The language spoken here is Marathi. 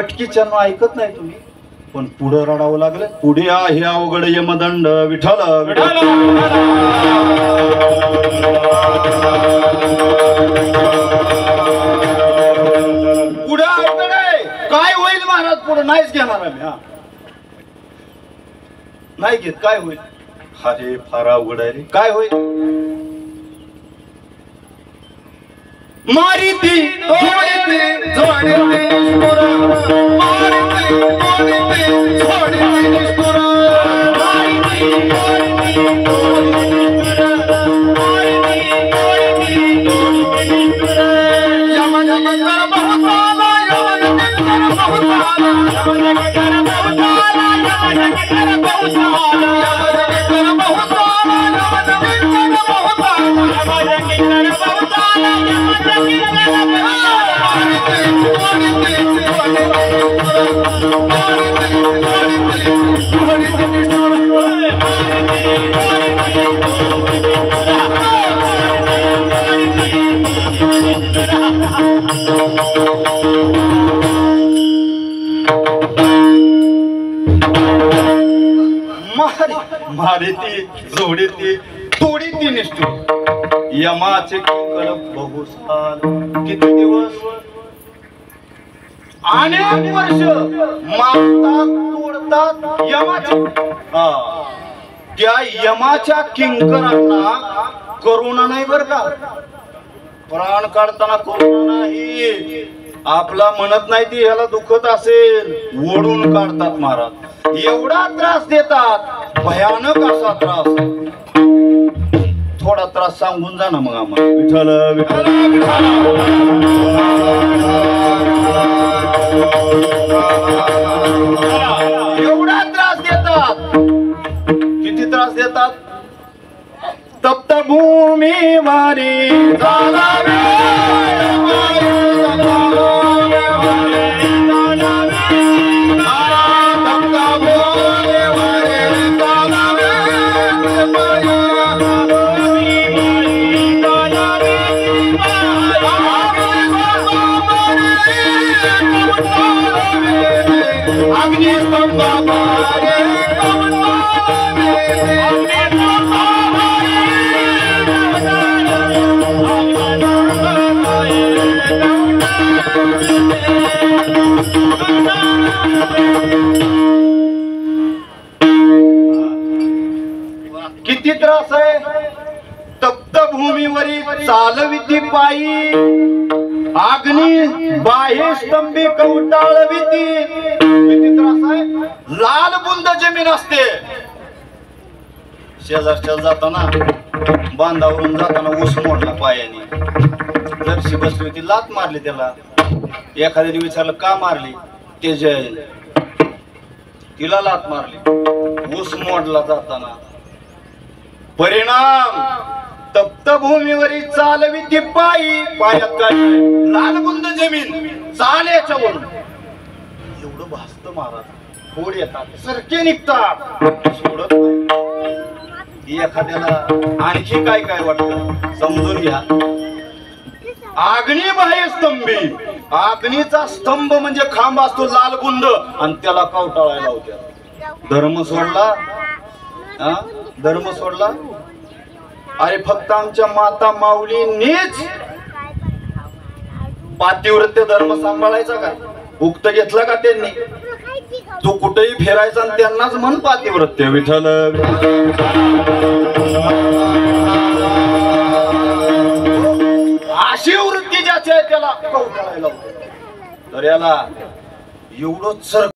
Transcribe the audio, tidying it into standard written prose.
पटकीच्या ऐकत नाही तुम्ही, पण पुढे रडावं लागलं. पुढे आहे अवघड यमदंड विठ्ठल विठ्ठल. पुढे अवघड आहे. काय होईल महाराज? पुढे नाहीच घेणार आम्ही. हा नाही घेत. काय होईल? अरे फार अवघड आहे रे. काय होईल? मारिती तोडती जोडती निष्ठुरा, मारिती तोडती जोडती निष्ठुरा, मारिती तोडती जोडती निष्ठुरा, मारिती तोडती जोडती निष्ठुरा. यम यम कर बहुत आला, यम यम कर बहुत आला, यम यम कर बहुत आला, यम यम कर बहुत आला, यम यम कर बहुत आला, यम यम कर बहुत आला, यम यम कर बहुत आला. मारिती जोडीती तोडीती निष्ठुर. यमाचे किंकर बहुसाल. किती दिवस? अनेक वर्ष मारतात तोडतात यमाचे. त्या यमाच्या किंकरांना करुणा नाही बर का. प्राण काढताना करुणा नाही. आपला म्हणत नाही ती ह्याला दुखत असेल, ओढून काढतात महाराज. एवढा त्रास देतात, भयानक असा त्रास. थोडा त्रास सांगून जा ना मग आम्हाला. विठ्ठल विठ्ठल एवढा त्रास देतात. किती त्रास देतात? तप्त भूमी वारी चालावे, किती त्रास आहे? तप्त भूमीवरी चालविती पायी, अग्नी बाह्य स्तंभी कवटाळविती. किती त्रास आहे? लाल बुंद जमीन असते. शेजारच्या जाताना, बांधावरून जाताना ऊस मोडला पायाने. जरशी बसली होती, लात मारली त्याला. एखाद्याने विचारलं का मारली? ते जय तिला लात मारली. ऊस मोडला जाताना. परिणाम तप्त भूमीवरी चालविती पायी. पायात काय? लालबुंद जमीन. चाल्याच्या वरून एवढं भासत महाराज. फोड येतात, सरके निघतात, सोडत नाही. एखाद्याला आणखी काय काय वाटतं समजून घ्या. अग्नी बाह्य स्तंभी. अग्नीचा स्तंभ म्हणजे खांब असतो लालबुंद, आणि त्याला कवटाळायला होत्या. धर्म सोडला. धर्म सोडला. अरे फक्त आमच्या माता माऊलींनीच पातिव्रत्य धर्म सांभाळायचा का? उक्त घेतला का त्यांनी? तू कुठेही फिरायचा आणि त्यांनाच म्हण पातिव्रत्य. विठ्ठल अशी वृत्ती ज्याची आहे त्याला कवटाळायला होते. तर याला एवढंच